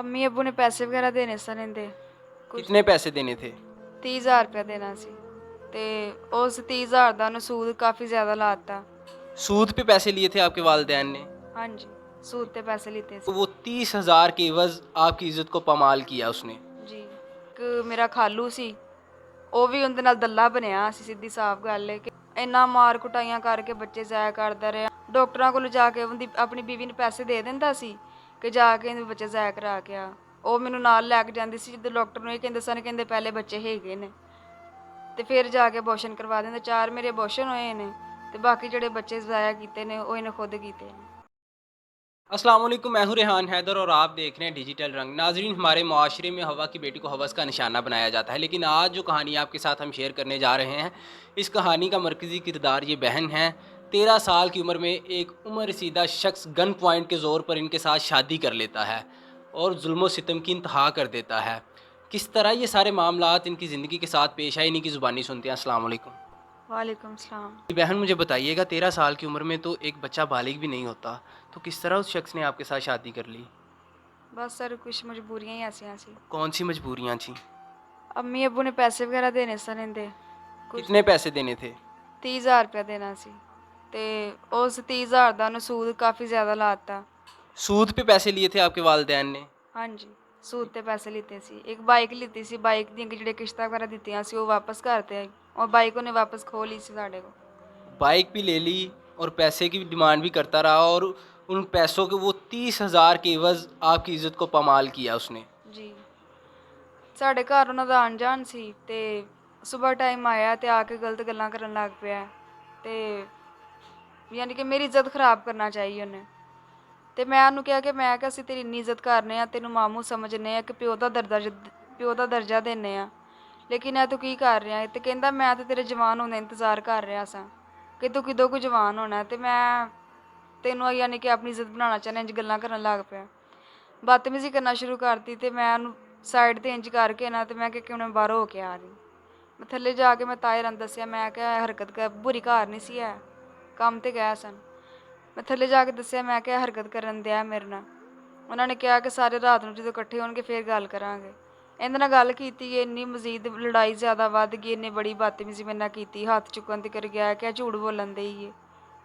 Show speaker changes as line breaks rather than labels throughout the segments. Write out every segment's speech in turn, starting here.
अम्मी अब्बू ने पैसे वगैरह देने सन इनदे कुछ
कितने पैसे देने थे?
30,000 रुपया देना सी ते उस 30,000 ਦਾ ਉਹਨੂੰ सूद काफ़ी ज़्यादा लाता।
सूद पे पैसे लिए थे आपके वालिदैन ने?
हाँ जी, सूद पे पैसे लीते
तो
सी।
वो 30,000 के एवज आपकी इज्जत को पामाल किया उसने।
जी एक मेरा खालू ਸੀ ਉਹ ਵੀ ਉਹਦੇ ਨਾਲ ਦੱਲਾ ਬਣਿਆ ਸੀ, ਸਿੱਧੀ ਸਾਫ਼ ਗੱਲ ਹੈ ਕਿ ਇੰਨਾ ਮਾਰ ਕੁਟਾਈਆਂ ਕਰਕੇ ਬੱਚੇ ਜ਼ਾਇਆ ਕਰਦਾ ਰਿਹਾ। ਡਾਕਟਰਾਂ ਕੋਲ ਜਾ ਕੇ ਉਹਦੀ ਆਪਣੀ ਬੀਵੀ ਨੂੰ ਪੈਸੇ ਦੇ ਦਿੰਦਾ ਸੀ ਕਿ ਜਾ ਕੇ ਇਹਦੇ ਬੱਚੇ ਜ਼ਾਇਆ ਕਰਾ ਕੇ ਆ। ਉਹ ਮੈਨੂੰ ਨਾਲ ਲੈ ਕੇ ਜਾਂਦੀ ਸੀ ਜਦੋਂ ਡਾਕਟਰ ਨੂੰ ਇਹ ਕਹਿੰਦੇ ਸਨ, ਕਹਿੰਦੇ ਪਹਿਲੇ ਬੱਚੇ ਹੈਗੇ ਨੇ ਤੇ ਫਿਰ ਜਾ ਕੇ ਅਬੋਰਸ਼ਨ ਕਰਵਾ ਦਿੰਦੇ। 4 ਮੇਰੇ ਅਬੋਰਸ਼ਨ ਹੋਏ ਨੇ ਤੇ ਬਾਕੀ ਜਿਹੜੇ ਬੱਚੇ ਜ਼ਾਇਆ ਕੀਤੇ ਨੇ ਉਹ ਇਹਨੇ ਖੁਦ ਕੀਤੇ ਨੇ।
अस्सलाम वालेकुम, मैं हूं रेहान हैदर और आप देख रहे हैं डिजिटल रंग। नाजरीन, हमारे माशरे में हवा की बेटी को हवस का निशाना बनाया जाता है, लेकिन आज जो कहानी आपके साथ हम शेयर करने जा रहे हैं, इस कहानी का मरकज़ी किरदार ये बहन है। 13 साल की उम्र में एक उम्र रसीदा शख्स गन पॉइंट के ज़ोर पर इनके साथ शादी कर लेता है और जुल्म सितम की इंतहा कर देता है। किस तरह ये सारे मामलात इनकी ज़िंदगी के साथ पेश आए, इन्हीं की ज़ुबानी सुनते हैं। अस्सलाम वालेकुम।
वालेकुम सलाम।
बहन, मुझे बताइएगा, 13 साल की उम्र में तो एक बच्चा बालिग भी नहीं होता, तो किस तरह उस शख्स ने आपके साथ शादी कर ली?
बस सर कुछ मजबूरियां ही ऐसी सी।
कौन सी मजबूरियां थीं?
अम्मी अब्बू ने पैसे वगैरह देने सन इनदे कुछ
कितने पैसे देने थे?
30,000 रुपया देना सी ते उस 30,000 ਦਾ ਉਹਨੂੰ सूद काफ़ी ज़्यादा लाता।
सूद पे पैसे लिए थे आपके वालिदैन ने?
हाँ जी, सूद ਤੇ ਪੈਸੇ ਲਿੱਤੇ ਸੀ। ਇੱਕ ਬਾਈਕ ਲਿੱਤੀ ਸੀ, ਬਾਈਕ ਦੀਆਂ ਜਿਹੜੇ ਕਿਸ਼ਤਾਂ ਵਗੈरह ਦਿੱਤੀਆਂ ਸੀ ਉਹ ਵਾਪਸ ਕਰਤੇ और बाइक ਉਹਨੇ वापस खो ली सी ਸਾਡੇ ਕੋਲ।
बाइक भी ले ली और पैसे की डिमांड भी करता रहा, और उन पैसों के वो 30,000 के एवज आपकी इज्जत को पामाल किया उसने।
ਜੀ ਸਾਡੇ ਘਰ ਉਹਨਾਂ ਦਾ ਆਉਣ ਜਾਣ ਸੀ ਤੇ ਸਵੇਰ ਟਾਈਮ ਆਇਆ ਤੇ ਆ ਕੇ ਗਲਤ ਗੱਲਾਂ ਕਰਨ ਲੱਗ ਪਿਆ ਤੇ ਯਾਨੀ ਕਿ ਮੇਰੀ ਇੱਜ਼ਤ ਖਰਾਬ ਕਰਨਾ ਚਾਹੀ ਉਹਨੇ। ਤੇ ਮੈਂ ਉਹਨੂੰ ਕਿਹਾ ਕਿ ਮੈਂ ਕਿਹਾ ਅਸੀਂ ਤੇਰੀ ਇੰਨੀ ਇੱਜ਼ਤ ਕਰਨੇ ਆ, ਤੈਨੂੰ ਮਾਮੂ ਸਮਝਨੇ ਆ ਕਿ ਪਿਓ ਦਾ ਦਰਜਾ ਦਿੰਦੇ ਆ, ਲੇਕਿਨ ਇਹ ਤੂੰ ਕੀ ਕਰ ਰਿਹਾ। ਤੇ ਕਹਿੰਦਾ ਮੈਂ ਤਾਂ ਤੇਰੇ ਜਵਾਨ ਹੋਣ ਦਾ ਇੰਤਜ਼ਾਰ ਕਰ ਰਿਹਾ ਸਾਂ ਕਿ ਤੂੰ ਕਿਦੋਂ ਕੁ ਜਵਾਨ ਹੋਣਾ ਤੇ ਮੈਂ ਤੈਨੂੰ ਯਾਨੀ ਕਿ ਆਪਣੀ ਇੱਜ਼ਤ ਬਣਾਉਣਾ ਚਾਹੁੰਦਾ। ਇੰਝ ਗੱਲਾਂ ਕਰਨ ਲੱਗ ਪਿਆ, ਬਦਤਮੀਜ਼ੀ ਕਰਨਾ ਸ਼ੁਰੂ ਕਰਤੀ ਤੇ ਮੈਂ ਉਹਨੂੰ ਸਾਈਡ 'ਤੇ ਇੰਝ ਕਰਕੇ ਨਾ ਤੇ ਮੈਂ ਕਿ ਹੁਣ ਬਾਹਰੋਂ ਹੋ ਕੇ ਆ ਰਹੀ। ਮੈਂ ਥੱਲੇ ਜਾ ਕੇ ਮੈਂ ਤਾਏ ਨੂੰ ਦੱਸਿਆ, ਮੈਂ ਕਿਹਾ ਇਹ ਹਰਕਤ ਬੁਰੀ ਘਰ ਨਹੀਂ ਸੀ, ਹੈ ਕੰਮ 'ਤੇ ਗਿਆ ਸਨ। ਮੈਂ ਥੱਲੇ ਜਾ ਕੇ ਦੱਸਿਆ, ਮੈਂ ਕਿਹਾ ਹਰਕਤ ਕਰਨ ਦਿਆ ਮੇਰੇ ਨਾਲ। ਉਹਨਾਂ ਨੇ ਕਿਹਾ ਕਿ ਸਾਰੇ ਰਾਤ ਨੂੰ ਜਦੋਂ ਇਕੱਠੇ ਹੋਣਗੇ ਫਿਰ ਗੱਲ ਕਰਾਂਗੇ। ਇਹਦੇ ਨਾਲ ਗੱਲ ਕੀਤੀ, ਇੰਨੀ ਮਜ਼ੀਦ ਲੜਾਈ ਜ਼ਿਆਦਾ ਵੱਧ ਗਈ। ਇਹਨੇ ਬੜੀ ਬਦਤਮੀਜ਼ੀ ਮੇਰੇ ਨਾਲ ਕੀਤੀ, ਹੱਥ ਚੁੱਕਣ ਤੱਕ ਗਿਆ ਕਿ ਝੂਠ ਬੋਲਣ ਦੇ ਹੀ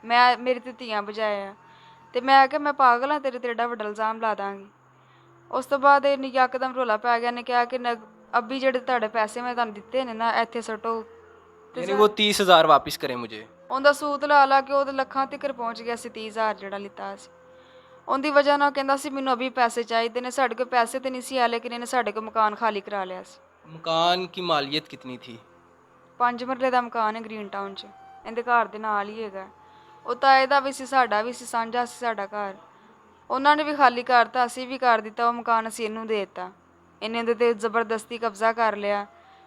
ਮੈਂ ਮੇਰੇ 'ਤੇ ਧੀਆਂ ਬਜਾਇਆ ਤੇ ਮੈਂ ਕਿਹਾ ਮੈਂ ਪਾਗਲ ਹਾਂ, ਤੇਰੇ 'ਤੇ ਏਡਾ ਵੱਡਾ ਇਲਜ਼ਾਮ ਲਾ ਦਾਂਗੀ। ਉਸ ਤੋਂ ਬਾਅਦ ਇਹ ਯਕਦਮ ਰੌਲਾ ਪੈ ਗਿਆ। ਇਹਨੇ ਕਿਹਾ ਕਿ ਅੱਬੀ ਜਿਹੜੇ ਤੁਹਾਡੇ ਪੈਸੇ ਮੈਂ ਤੁਹਾਨੂੰ ਦਿੱਤੇ ਨੇ ਨਾ ਇੱਥੇ ਸੁੱਟੋ ਤੇ
यानी वो 30,000 वापस करें मुझे?
ਉਹਦਾ ਸੂਤ ਲਾ ਕੇ ਉਹਦੇ ਲੱਖਾਂ ਤੱਕ ਪਹੁੰਚ ਗਿਆ ਸੀ। 30,000 ਜਿਹੜਾ ਲਿੱਤਾ ਸੀ ਉਹਦੀ ਵਜ੍ਹਾ ਨਾਲ ਕਹਿੰਦਾ ਸੀ ਮੈਨੂੰ ਅਭੀ ਪੈਸੇ ਚਾਹੀਦੇ ਨੇ। ਸਾਡੇ ਕੋਲ ਪੈਸੇ ਤੇ ਨਹੀਂ ਸੀ ਆ, ਲੇਕਿਨ ਇਹਨੇ ਸਾਡੇ ਕੋਲ ਮਕਾਨ ਖਾਲੀ ਕਰਾ ਲਿਆ ਸੀ।
मकान की मालियत कितनी थी?
5 ਮਰਲੇ ਦਾ ਮਕਾਨ ਹੈ ਗ੍ਰੀਨ ਟਾਊਨ 'ਚ, ਇਹਦੇ ਘਰ ਦੇ ਨਾਲ ਹੀ ਹੈਗਾ। ਉਹ ਤਾਂ ਇਹਦਾ ਵੀ ਸੀ, ਸਾਡਾ ਵੀ ਸੀ, ਸਾਂਝਾ ਸੀ ਸਾਡਾ ਘਰ। ਉਹਨਾਂ ਨੇ ਵੀ ਖਾਲੀ ਕਰਤਾ, ਅਸੀਂ ਵੀ ਕਰ ਦਿੱਤਾ। ਉਹ ਮਕਾਨ ਅਸੀਂ ਇਹਨੂੰ ਦੇ ਦਿੱਤਾ। ਇਹਨੇ ਉਹਦੇ 'ਤੇ ਜ਼ਬਰਦਸਤੀ ਕਬਜ਼ਾ ਕਰ ਲਿਆ,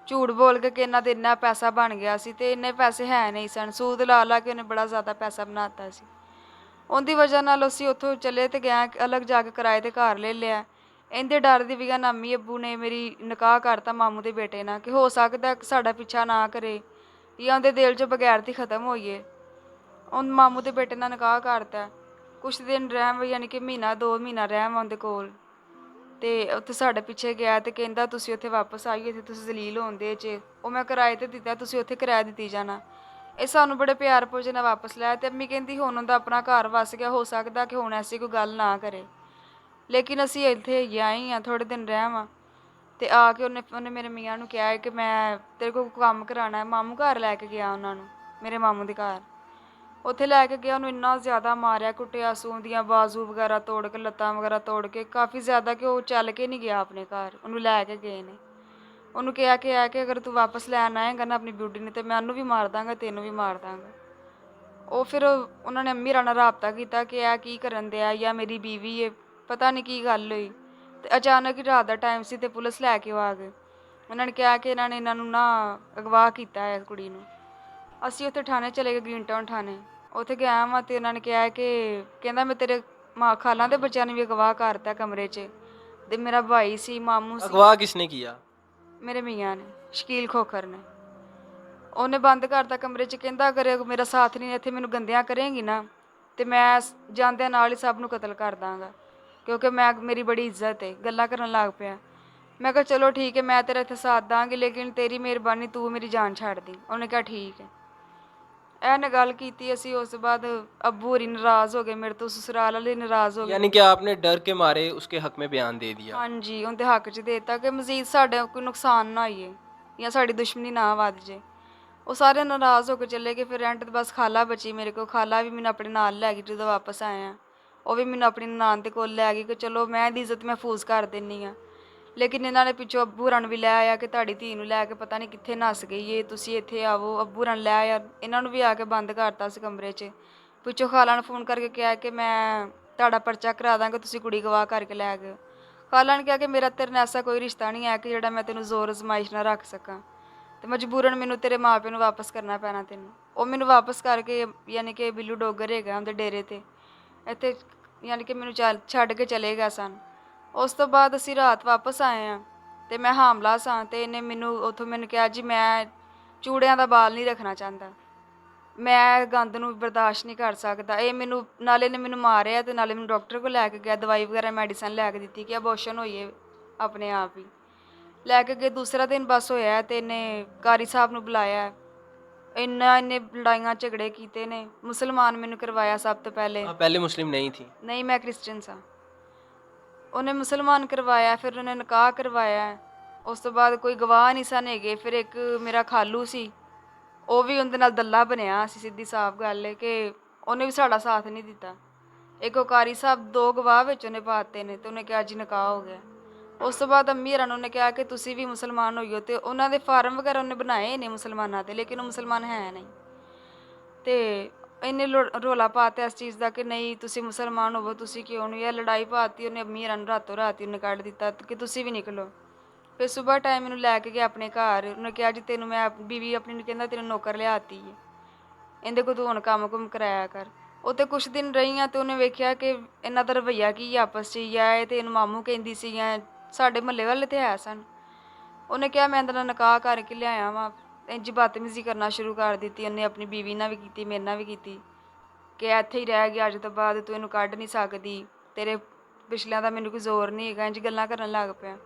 ਝੂਠ ਬੋਲ ਕੇ ਕਿ ਇਹਨਾਂ ਦੇ ਇੰਨਾ ਪੈਸਾ ਬਣ ਗਿਆ ਸੀ ਤੇ ਇੰਨੇ ਪੈਸੇ ਹੈ ਨਹੀਂ ਸਨ। ਸੂਦ ਲਾ ਕੇ ਉਹਨੇ ਬੜਾ ਜ਼ਿਆਦਾ ਪੈਸਾ ਬਣਾਤਾ ਸੀ। ਉਹਦੀ ਵਜ੍ਹਾ ਨਾਲ ਅਸੀਂ ਉੱਥੋਂ ਚਲੇ ਤੇ ਗਏ, ਅਲੱਗ ਜਾ ਕੇ ਕਿਰਾਏ 'ਤੇ ਘਰ ਲੈ ਲਿਆ। ਇਹਦੇ ਡਰ ਦੀ ਵਜ੍ਹਾ ਨਾਲ ਅੰਮੀ ਅੱਬੂ ਨੇ ਮੇਰੀ ਨਿਕਾਹ ਕਰਤਾ ਮਾਮੂ ਦੇ ਬੇਟੇ ਨਾਲ ਕਿ ਹੋ ਸਕਦਾ ਸਾਡਾ ਪਿੱਛਾ ਨਾ ਕਰੇ ਜਾਂ ਉਹਦੇ ਦਿਲ 'ਚੋਂ ਬਗੈਰਤੀ ਖਤਮ ਹੋਈਏ। ਉਹਨ ਮਾਮੂ ਦੇ ਬੇਟੇ ਨਾਲ ਨਿਕਾਹ ਕਰਤਾ। ਕੁਛ ਦਿਨ ਰਹਿਮ, ਯਾਨੀ ਕਿ ਮਹੀਨਾ 2 ਮਹੀਨਾ ਰਹਿਮ ਉਹਦੇ ਕੋਲ ਤੇ ਉੱਥੇ ਸਾਡੇ ਪਿੱਛੇ ਗਿਆ ਤੇ ਕਹਿੰਦਾ ਤੁਸੀਂ ਉੱਥੇ ਵਾਪਸ ਆਈਏ, ਇੱਥੇ ਤੁਸੀਂ ਜ਼ਲੀਲ ਹੋਣਦੇ 'ਚ। ਉਹ ਮੈਂ ਕਿਰਾਏ 'ਤੇ ਦਿੱਤਾ, ਤੁਸੀਂ ਉੱਥੇ ਕਿਰਾਇਆ ਦਿੱਤੀ ਜਾਣਾ। ਇਹ ਸਾਨੂੰ ਬੜੇ ਪਿਆਰ ਭੋਜਨ ਨਾਲ ਵਾਪਸ ਲਿਆ ਤੇ ਅੰਮੀ ਕਹਿੰਦੀ ਹੁਣ ਉਹਦਾ ਆਪਣਾ ਘਰ ਵਸ ਗਿਆ, ਹੋ ਸਕਦਾ ਕਿ ਹੁਣ ਐਸੀ ਕੋਈ ਗੱਲ ਨਾ ਕਰੇ। ਲੇਕਿਨ ਅਸੀਂ ਇੱਥੇ ਆਏ ਹਾਂ, ਥੋੜ੍ਹੇ ਦਿਨ ਰਹਿਵਾਂ ਤੇ ਆ ਕੇ ਉਹਨੇ ਮੇਰੇ ਮੀਆਂ ਨੂੰ ਕਿਹਾ ਕਿ ਮੈਂ ਤੇਰੇ ਕੋਲ ਕੰਮ ਕਰਾਉਣਾ ਹੈ। ਮਾਮੂ ਘਰ ਲੈ ਕੇ ਗਿਆ ਉਹਨਾਂ ਨੂੰ, ਮੇਰੇ ਮਾਮੂ ਦੇ ਘਰ। ਉੱਥੇ ਲੈ ਕੇ ਗਿਆ, ਉਹਨੂੰ ਇੰਨਾ ਜ਼ਿਆਦਾ ਮਾਰਿਆ ਕੁੱਟਿਆ, ਸੂਹ ਦੀਆਂ ਬਾਜ਼ੂ ਵਗੈਰਾ ਤੋੜ ਕੇ, ਲੱਤਾਂ ਵਗੈਰਾ ਤੋੜ ਕੇ, ਕਾਫੀ ਜ਼ਿਆਦਾ ਕਿ ਉਹ ਚੱਲ ਕੇ ਨਹੀਂ ਗਿਆ ਆਪਣੇ ਘਰ। ਉਹਨੂੰ ਲੈ ਕੇ ਗਏ ਨੇ। ਉਹਨੂੰ ਕਿਹਾ ਕਿ ਅਗਰ ਤੂੰ ਵਾਪਸ ਲੈਣ ਆਏਗਾ ਨਾ ਆਪਣੀ ਬਿਊਟੀ ਨੇ ਤੇ ਮੈਂ ਉਹਨੂੰ ਵੀ ਮਾਰ ਦਾਂਗਾ, ਤੈਨੂੰ ਵੀ ਮਾਰ ਦਾਂਗਾ। ਉਹ ਫਿਰ ਉਹਨਾਂ ਨੇ ਅੰਮੀ ਨਾਲ ਰਾਬਤਾ ਕੀਤਾ ਕਿ ਇਹ ਕੀ ਕਰਨ ਦਿਆ ਜਾਂ ਮੇਰੀ ਬੀਵੀ ਹੈ, ਪਤਾ ਨਹੀਂ ਕੀ ਗੱਲ ਹੋਈ। ਤੇ ਅਚਾਨਕ ਹੀ ਰਾਤ ਦਾ ਟਾਈਮ ਸੀ ਤੇ ਪੁਲਿਸ ਲੈ ਕੇ ਆ ਗਏ। ਉਹਨਾਂ ਨੇ ਕਿਹਾ ਕਿ ਇਹਨਾਂ ਨੂੰ ਨਾ ਅਗਵਾ ਕੀਤਾ ਹੈ ਕੁੜੀ ਨੂੰ। ਅਸੀਂ ਉੱਥੇ ਥਾਣੇ ਚਲੇ ਗਏ, ਗ੍ਰੀਨ ਟਾਊਨ ਥਾਣੇ। ਉੱਥੇ ਗਿਆ ਵਾਂ ਤੇ ਉਹਨਾਂ ਨੇ ਕਿਹਾ ਕਿ ਕਹਿੰਦਾ ਮੈਂ ਤੇਰੇ ਖਾਲਾਂ ਦੇ ਬੱਚਿਆਂ ਨੂੰ ਵੀ ਅਗਵਾ ਕਰਤਾ ਕਮਰੇ 'ਚ ਤੇ ਮੇਰਾ ਭਾਈ ਸੀ, ਮਾਮੂ ਸੀ।
अगवा किसने किया?
ਮੇਰੇ ਮੀਆਂ ਨੇ, ਸ਼ਕੀਲ ਖੋਖਰ ਨੇ। ਉਹਨੇ ਬੰਦ ਕਰਤਾ ਕਮਰੇ 'ਚ। ਕਹਿੰਦਾ ਅਗਰ ਮੇਰਾ ਸਾਥ ਨਹੀਂ ਇੱਥੇ ਮੈਨੂੰ ਗੰਦਿਆਂ ਕਰੇਂਗੀ ਨਾ ਤੇ ਮੈਂ ਜਾਂਦਿਆਂ ਨਾਲ ਹੀ ਸਭ ਨੂੰ ਕਤਲ ਕਰ ਦਾਂਗਾ, ਕਿਉਂਕਿ ਮੇਰੀ ਬੜੀ ਇੱਜ਼ਤ ਹੈ। ਗੱਲਾਂ ਕਰਨ ਲੱਗ ਪਿਆ। ਮੈਂ ਕਿਹਾ ਚਲੋ ਠੀਕ ਹੈ, ਮੈਂ ਤੇਰਾ ਇੱਥੇ ਸਾਥ ਦਾਂਗੀ, ਲੇਕਿਨ ਤੇਰੀ ਮਿਹਰਬਾਨੀ, ਤੂੰ ਮੇਰੀ ਜਾਨ ਛੱਡ ਦੀ। ਉਹਨੇ ਕਿਹਾ ਠੀਕ ਹੈ। ਇਹਨੇ ਗੱਲ ਕੀਤੀ। ਅਸੀਂ ਉਸ ਤੋਂ ਬਾਅਦ ਅੱਬੂ ਹੋਰੀ ਨਾਰਾਜ਼ ਹੋ ਗਏ ਮੇਰੇ ਤੋਂ, ਸਸੁਰਾਲ ਵਾਲੇ ਨਾਰਾਜ਼ ਹੋ ਗਏ।
यानी कि आपने डर के मारे उसके हक में बयान दे दिया।
ਹਾਂਜੀ, ਉਹਦੇ ਹੱਕ 'ਚ ਦੇ ਦਿੱਤਾ ਕਿ ਮਜ਼ੀਦ ਸਾਡੇ ਕੋਈ ਨੁਕਸਾਨ ਨਾ ਹੋਈਏ ਜਾਂ ਸਾਡੀ ਦੁਸ਼ਮਣੀ ਨਾ ਵੱਧ ਜੇ। ਉਹ ਸਾਰੇ ਨਾਰਾਜ਼ ਹੋ ਕੇ ਚਲੇ ਗਏ। ਫਿਰ ਐਂਡ ਤੇ ਬਸ ਖਾਲਾ ਬਚੀ ਮੇਰੇ ਕੋਲ। ਖਾਲਾ ਵੀ ਮੈਨੂੰ ਆਪਣੇ ਨਾਲ ਲੈ ਗਈ ਜਦੋਂ ਵਾਪਸ ਆਏ ਆ। ਉਹ ਵੀ ਮੈਨੂੰ ਆਪਣੀ ਨਨਾਣ ਦੇ ਕੋਲ ਲੈ ਗਈ ਕਿ ਚਲੋ ਮੈਂ ਇਹਦੀ ਇੱਜ਼ਤ ਮਹਿਫੂਜ਼ ਕਰ ਦਿੰਦੀ ਹਾਂ। ਲੇਕਿਨ ਇਹਨਾਂ ਨੇ ਪਿੱਛੋਂ ਅੱਬੂ ਹੋਰਾਂ ਨੂੰ ਵੀ ਲੈ ਆਇਆ ਕਿ ਤੁਹਾਡੀ ਧੀ ਨੂੰ ਲੈ ਕੇ ਪਤਾ ਨਹੀਂ ਕਿੱਥੇ ਨੱਸ ਗਈ ਏ, ਤੁਸੀਂ ਇੱਥੇ ਆਵੋ। ਅੱਬੂ ਹੋਰਾਂ ਨੂੰ ਲੈ ਆਇਆ, ਇਹਨਾਂ ਨੂੰ ਵੀ ਆ ਕੇ ਬੰਦ ਕਰਤਾ ਸੀ ਕਮਰੇ 'ਚ। ਪਿੱਛੋਂ ਖਾਲਾ ਨੂੰ ਫੋਨ ਕਰਕੇ ਕਿਹਾ ਕਿ ਮੈਂ ਤੁਹਾਡਾ ਪਰਚਾ ਕਰਾ ਦਾਂਗਾ, ਤੁਸੀਂ ਕੁੜੀ ਗਵਾਹ ਕਰਕੇ ਲੈ ਗਏ। ਖਾਲਾ ਨੇ ਕਿਹਾ ਕਿ ਮੇਰਾ ਤੇਰੇ ਨਾਲ ਐਸਾ ਕੋਈ ਰਿਸ਼ਤਾ ਨਹੀਂ ਹੈ ਕਿ ਜਿਹੜਾ ਮੈਂ ਤੈਨੂੰ ਜ਼ੋਰ ਅਜ਼ਮਾਇਸ਼ ਨਾਲ ਰੱਖ ਸਕਾਂ, ਤੇ ਮਜਬੂਰਨ ਮੈਨੂੰ ਤੇਰੇ ਮਾਂ ਪਿਓ ਨੂੰ ਵਾਪਸ ਕਰਨਾ ਪੈਣਾ ਤੈਨੂੰ। ਉਹ ਮੈਨੂੰ ਵਾਪਸ ਕਰਕੇ ਯਾਨੀ ਕਿ ਬਿੱਲੂ ਡੋਗਰ ਹੈਗਾ ਉਹਦੇ ਡੇਰੇ 'ਤੇ ਇੱਥੇ, ਯਾਨੀ ਕਿ ਮੈਨੂੰ ਛੱਡ ਕੇ ਚਲੇ ਗਿਆ ਸਨ। ਉਸ ਤੋਂ ਬਾਅਦ ਅਸੀਂ ਰਾਤ ਵਾਪਸ ਆਏ ਹਾਂ ਅਤੇ ਮੈਂ ਹਾਮਲਾ ਸਾਂ। ਅਤੇ ਇਹਨੇ ਮੈਨੂੰ ਕਿਹਾ ਜੀ ਮੈਂ ਚੂੜਿਆਂ ਦਾ ਬਾਲ ਨਹੀਂ ਰੱਖਣਾ ਚਾਹੁੰਦਾ, ਮੈਂ ਗੰਦ ਨੂੰ ਬਰਦਾਸ਼ਤ ਨਹੀਂ ਕਰ ਸਕਦਾ। ਇਹ ਮੈਨੂੰ ਨਾਲੇ ਨੇ ਮੈਨੂੰ ਮਾਰਿਆ ਅਤੇ ਨਾਲੇ ਮੈਨੂੰ ਡਾਕਟਰ ਕੋਲ ਲੈ ਕੇ ਗਿਆ, ਦਵਾਈ ਵਗੈਰਾ ਮੈਡੀਸਨ ਲੈ ਕੇ ਦਿੱਤੀ ਕਿ ਅਬੋਰਸ਼ਨ ਹੋਈਏ ਆਪਣੇ ਆਪ ਹੀ। ਲੈ ਕੇ ਗਏ। ਦੂਸਰਾ ਦਿਨ ਬਸ ਹੋਇਆ ਅਤੇ ਇਹਨੇ ਕਾਰੀ ਸਾਹਿਬ ਨੂੰ ਬੁਲਾਇਆ। ਇਹਨੇ ਲੜਾਈਆਂ ਝਗੜੇ ਕੀਤੇ ਨੇ। ਮੁਸਲਮਾਨ ਮੈਨੂੰ ਕਰਵਾਇਆ ਸਭ ਤੋਂ ਪਹਿਲੇ।
आप पहले मुस्लिम नहीं थी?
ਨਹੀਂ, ਮੈਂ ਕ੍ਰਿਸਚਨ ਸਾਂ। ਉਹਨੇ ਮੁਸਲਮਾਨ ਕਰਵਾਇਆ, ਫਿਰ ਉਹਨੇ ਨਿਕਾਹ ਕਰਵਾਇਆ। ਉਸ ਤੋਂ ਬਾਅਦ ਕੋਈ ਗਵਾਹ ਨਹੀਂ ਸਨ ਹੈਗੇ। ਫਿਰ ਇੱਕ ਮੇਰਾ ਖਾਲੂ ਸੀ, ਉਹ ਵੀ ਉਹਦੇ ਨਾਲ ਦੱਲਾ ਬਣਿਆ ਸੀ। ਸਿੱਧੀ ਸਾਫ਼ ਗੱਲ ਹੈ ਕਿ ਉਹਨੇ ਵੀ ਸਾਡਾ ਸਾਥ ਨਹੀਂ ਦਿੱਤਾ। ਇੱਕ ਉਹ ਕਾਰੀ ਸਾਹਿਬ 2 ਗਵਾਹ ਵਿੱਚ ਉਹਨੇ ਪਾਤੇ ਨੇ ਅਤੇ ਉਹਨੇ ਕਿਹਾ ਜੀ ਨਿਕਾਹ ਹੋ ਗਿਆ। ਉਸ ਤੋਂ ਬਾਅਦ ਅੰਮੀ ਹੋਰਾਂ ਨੂੰ ਉਹਨੇ ਕਿਹਾ ਕਿ ਤੁਸੀਂ ਵੀ ਮੁਸਲਮਾਨ ਹੋਈਓ, ਅਤੇ ਉਹਨਾਂ ਦੇ ਫਾਰਮ ਵਗੈਰਾ ਉਹਨੇ ਬਣਾਏ ਨੇ ਮੁਸਲਮਾਨਾਂ ਦੇ, ਲੇਕਿਨ ਉਹ ਮੁਸਲਮਾਨ ਹੈ ਨਹੀਂ। ਅਤੇ ਇਹਨੇ ਰੌਲਾ ਪਾਤਾ ਇਸ ਚੀਜ਼ ਦਾ ਕਿ ਨਹੀਂ ਤੁਸੀਂ ਮੁਸਲਮਾਨ ਹੋਵੋ, ਤੁਸੀਂ ਕਿਉਂ ਨਹੀਂ। ਇਹ ਲੜਾਈ ਪਾਤੀ ਉਹਨੇ ਅੰਮੀ ਹੋਰਾਂ ਨੂੰ, ਰਾਤੋਂ ਰਾਤ ਹੀ ਉਹਨੇ ਕੱਢ ਦਿੱਤਾ ਕਿ ਤੁਸੀਂ ਵੀ ਨਿਕਲੋ। ਫਿਰ ਸੁਬਾਹ ਟਾਈਮ ਮੈਨੂੰ ਲੈ ਕੇ ਗਿਆ ਆਪਣੇ ਘਰ। ਉਹਨੇ ਕਿਹਾ ਜੀ ਤੈਨੂੰ ਮੈਂ ਬੀਵੀ ਆਪਣੀ ਨੂੰ ਕਹਿੰਦਾ ਤੈਨੂੰ ਨੌਕਰ ਲਿਆਤੀ ਹੈ, ਇਹਦੇ ਕੋਲ ਤੂੰ ਹੁਣ ਕੰਮ ਕੁਮ ਕਰਾਇਆ ਕਰ। ਉਹ ਤੇ ਕੁਛ ਦਿਨ ਰਹੀ ਆ ਅਤੇ ਉਹਨੇ ਵੇਖਿਆ ਕਿ ਇਹਨਾਂ ਦਾ ਰਵੱਈਆ ਕੀ ਆਪਸ 'ਚ ਹੀ ਆ। ਇਹ ਤੇ ਇਹਨੂੰ ਮਾਮੂ ਕਹਿੰਦੀ ਸੀ, ਜਾਂ ਸਾਡੇ ਮਹੱਲੇ ਵਾਲੇ ਤੇ ਹੈ ਸਨ। ਉਹਨੇ ਕਿਹਾ ਮੈਂ ਇਹਦੇ ਨਾਲ ਨਿਕਾਹ ਕਰਕੇ ਲਿਆਇਆ ਵਾਂ। ਇੰਝ ਬਦਤਮੀਜ਼ੀ ਕਰਨਾ ਸ਼ੁਰੂ ਕਰ ਦਿੱਤੀ ਉਹਨੇ, ਆਪਣੀ ਬੀਵੀ ਨਾਲ ਵੀ ਕੀਤੀ, ਮੇਰੇ ਨਾਲ ਵੀ ਕੀਤੀ ਕਿ ਇੱਥੇ ਹੀ ਰਹਿ ਗਿਆ, ਅੱਜ ਤੋਂ ਬਾਅਦ ਤੂੰ ਇਹਨੂੰ ਕੱਢ ਨਹੀਂ ਸਕਦੀ, ਤੇਰੇ ਪਿਛਲਿਆਂ ਦਾ ਮੈਨੂੰ ਕੋਈ ਜ਼ੋਰ ਨਹੀਂ ਹੈਗਾ। ਇੰਝ ਗੱਲਾਂ ਕਰਨ ਲੱਗ ਪਿਆ।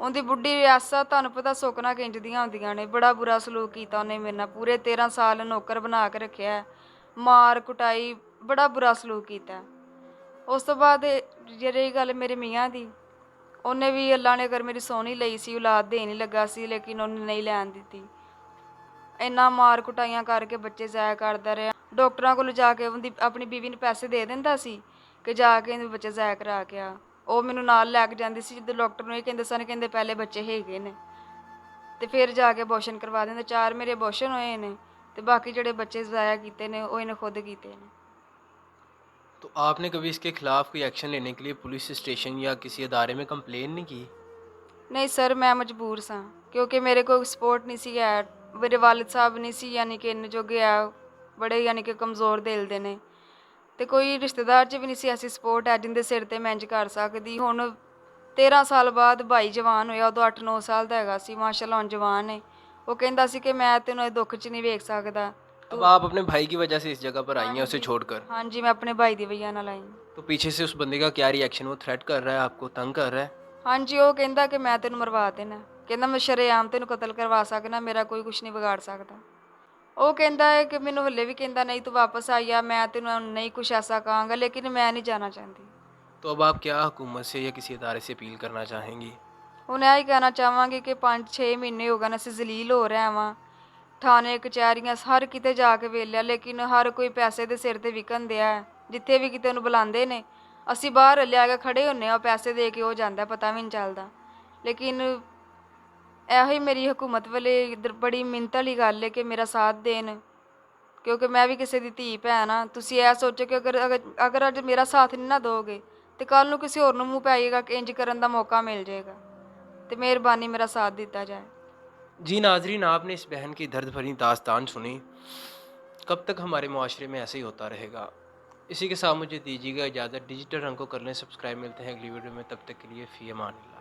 ਉਹਦੀ ਬੁੱਢੀ ਰਿਆਸਤ ਤੁਹਾਨੂੰ ਪਤਾ ਸੁੱਕਣਾ ਕਿੰਝ ਦੀਆਂ ਹੁੰਦੀਆਂ ਨੇ। ਬੜਾ ਬੁਰਾ ਸਲੂਕ ਕੀਤਾ ਉਹਨੇ ਮੇਰੇ ਨਾਲ। ਪੂਰੇ 13 ਸਾਲ ਨੌਕਰ ਬਣਾ ਕੇ ਰੱਖਿਆ, ਮਾਰ ਕੁਟਾਈ, ਬੜਾ ਬੁਰਾ ਸਲੂਕ ਕੀਤਾ। ਉਸ ਤੋਂ ਬਾਅਦ ਜੇ ਰਹੀ ਗੱਲ ਮੇਰੇ ਮੀਆਂ ਦੀ, ਉਹਨੇ ਵੀ ਅੱਲਾ ਨੇ ਅਗਰ ਮੇਰੀ ਸੋਹਣੀ ਲਈ ਸੀ, ਔਲਾਦ ਦੇਣ ਹੀ ਲੱਗਾ ਸੀ, ਲੇਕਿਨ ਉਹਨੇ ਨਹੀਂ ਲੈਣ ਦਿੱਤੀ। ਇੰਨਾ ਮਾਰ ਕੁਟਾਈਆਂ ਕਰਕੇ ਬੱਚੇ ਜ਼ਾਇਆ ਕਰਦਾ ਰਿਹਾ। ਡਾਕਟਰਾਂ ਕੋਲ ਜਾ ਕੇ ਉਹਦੀ ਆਪਣੀ ਬੀਵੀ ਨੂੰ ਪੈਸੇ ਦੇ ਦਿੰਦਾ ਸੀ ਕਿ ਜਾ ਕੇ ਇਹਦੇ ਬੱਚੇ ਜ਼ਾਇਆ ਕਰਾ ਕੇ ਆ। ਉਹ ਮੈਨੂੰ ਨਾਲ ਲੈ ਕੇ ਜਾਂਦੀ ਸੀ ਜਦੋਂ ਡਾਕਟਰ ਨੂੰ ਇਹ ਕਹਿੰਦੇ ਸਨ, ਕਹਿੰਦੇ ਪਹਿਲੇ ਬੱਚੇ ਹੈਗੇ ਨੇ, ਅਤੇ ਫਿਰ ਜਾ ਕੇ ਅਬੋਰਸ਼ਨ ਕਰਵਾ ਦਿੰਦੇ। 4 ਮੇਰੇ ਅਬੋਰਸ਼ਨ ਹੋਏ ਨੇ, ਅਤੇ ਬਾਕੀ ਜਿਹੜੇ ਬੱਚੇ ਜ਼ਾਇਆ ਕੀਤੇ ਨੇ ਉਹ ਇਹਨੇ ਖੁਦ ਕੀਤੇ ਨੇ।
तो आपने कभी इसके खिलाफ कोई एक्शन लेने के लिए पुलिस स्टेशन या किसी अदारे में कंप्लेन नहीं की?
ਨਹੀਂ ਸਰ, ਮੈਂ ਮਜਬੂਰ ਸਾਂ ਕਿਉਂਕਿ ਮੇਰੇ ਕੋਲ ਸਪੋਰਟ ਨਹੀਂ ਸੀ ਹੈ। ਮੇਰੇ ਵਾਲਿਦ ਸਾਹਿਬ ਨਹੀਂ ਸੀ ਯਾਨੀ ਕਿ ਇੰਨੇ ਜੋਗੇ ਆ, ਬੜੇ ਯਾਨੀ ਕਿ ਕਮਜ਼ੋਰ ਦਿਲ ਦੇ ਨੇ, ਅਤੇ ਕੋਈ ਰਿਸ਼ਤੇਦਾਰ 'ਚ ਵੀ ਨਹੀਂ ਸੀ ਐਸੀ ਸਪੋਰਟ ਹੈ ਜਿਹਦੇ ਸਿਰ 'ਤੇ ਮੈਂ ਇੰਝ ਕਰ ਸਕਦੀ। ਹੁਣ 13 ਸਾਲ ਬਾਅਦ ਭਾਈ ਜਵਾਨ ਹੋਇਆ, ਉਦੋਂ 8-9 ਸਾਲ ਦਾ ਹੈਗਾ ਸੀ। ਮਾਸ਼ਾਅੱਲਾ ਹੁਣ ਜਵਾਨ ਹੈ। ਉਹ ਕਹਿੰਦਾ ਸੀ ਕਿ ਮੈਂ ਤੈਨੂੰ ਇਹ ਦੁੱਖ 'ਚ ਨਹੀਂ ਵੇਖ ਸਕਦਾ।
अब आप अपने भाई की वजह से इस जगह पर आई हैं उसे छोड़कर?
ਹਾਂਜੀ, ਮੈਂ ਆਪਣੇ ਭਾਈ ਦੀ ਵਜ੍ਹਾ ਨਾਲ ਆਈ।
तो पीछे से उस बंदे का क्या रिएक्शन? वो थ्रेट कर रहा है, आपको तंग कर रहा है?
ਹਾਂਜੀ, ਉਹ ਕਹਿੰਦਾ ਕਿ ਮੈਂ ਤੈਨੂੰ ਮਰਵਾ ਦੇਣਾ, ਕਹਿੰਦਾ ਮੈਂ ਸ਼ਰੇਆਮ ਤੈਨੂੰ ਕਤਲ ਕਰਵਾ ਸਕਦਾ, ਮੇਰਾ ਕੋਈ ਕੁਛ ਨਹੀਂ ਵਿਗਾੜ ਸਕਦਾ। ਉਹ ਕਹਿੰਦਾ ਹੈ ਕਿ ਮੈਨੂੰ ਹਲੇ ਵੀ ਕਹਿੰਦਾ ਨਹੀਂ ਤੂੰ ਵਾਪਸ ਆਈ ਆ, ਮੈਂ ਤੈਨੂੰ ਨਹੀਂ ਕੁਛ ਐਸਾ ਕਹਾਂਗਾ, ਲੇਕਿਨ ਮੈਂ ਨਹੀਂ ਜਾਣਾ ਚਾਹੁੰਦੀ।
तो अब आप क्या हुकूमत से या किसी अदारे से अपील करना चाहेंगी?
ਹੁਣ ਇਹ ਹੀ ਕਹਿਣਾ ਚਾਹਾਂਗੇ ਕਿ 5-6 ਮਹੀਨੇ ਹੋ ਗਏ ਨੇ ਅਸੀਂ ਜ਼ਲੀਲ ਹੋ ਰਹੇ ਹਾਂ। ਥਾਣੇ ਕਚਹਿਰੀਆਂ ਹਰ ਕਿਤੇ ਜਾ ਕੇ ਵੇਲਿਆ, ਲੇਕਿਨ ਹਰ ਕੋਈ ਪੈਸੇ ਦੇ ਸਿਰ 'ਤੇ ਵਿਕਣ ਦਿਆ। ਜਿੱਥੇ ਵੀ ਕਿਤੇ ਉਹਨੂੰ ਬੁਲਾਉਂਦੇ ਨੇ, ਅਸੀਂ ਬਾਹਰ ਲਿਆ ਕੇ ਖੜੇ ਹੁੰਦੇ ਹਾਂ, ਪੈਸੇ ਦੇ ਕੇ ਉਹ ਜਾਂਦਾ, ਪਤਾ ਵੀ ਨਹੀਂ ਚੱਲਦਾ। ਲੇਕਿਨ ਇਹੋ ਹੀ ਮੇਰੀ ਹਕੂਮਤ ਵਾਲੇ ਬੜੀ ਮਿੰਨਤ ਵਾਲੀ ਗੱਲ ਹੈ ਕਿ ਮੇਰਾ ਸਾਥ ਦੇਣ, ਕਿਉਂਕਿ ਮੈਂ ਵੀ ਕਿਸੇ ਦੀ ਧੀ ਭੈਣ ਆ। ਤੁਸੀਂ ਇਹ ਸੋਚੋ ਕਿ ਅਗਰ ਅੱਜ ਮੇਰਾ ਸਾਥ ਨਹੀਂ ਨਾ ਦੋਗੇ ਤੇ ਕੱਲ੍ਹ ਨੂੰ ਕਿਸੇ ਹੋਰ ਨੂੰ ਮੂੰਹ ਪਾਈਏਗਾ ਕਿ ਇੰਜ ਕਰਨ ਦਾ ਮੌਕਾ ਮਿਲ ਜਾਏਗਾ। तो मेहरबानी मेरा साथ दिता जाए।
जी नाजरीन, आपने इस बहन की दर्द भरी दास्तान सुनी। कब तक हमारे मुआशरे में ऐसे ही होता रहेगा? इसी के साथ मुझे दीजिएगा इजाज़त। डिजिटल रंग को कर लें सब्सक्राइब। मिलते हैं अगली वीडियो में, तब तक के लिए फ़ी अमान अल्लाह।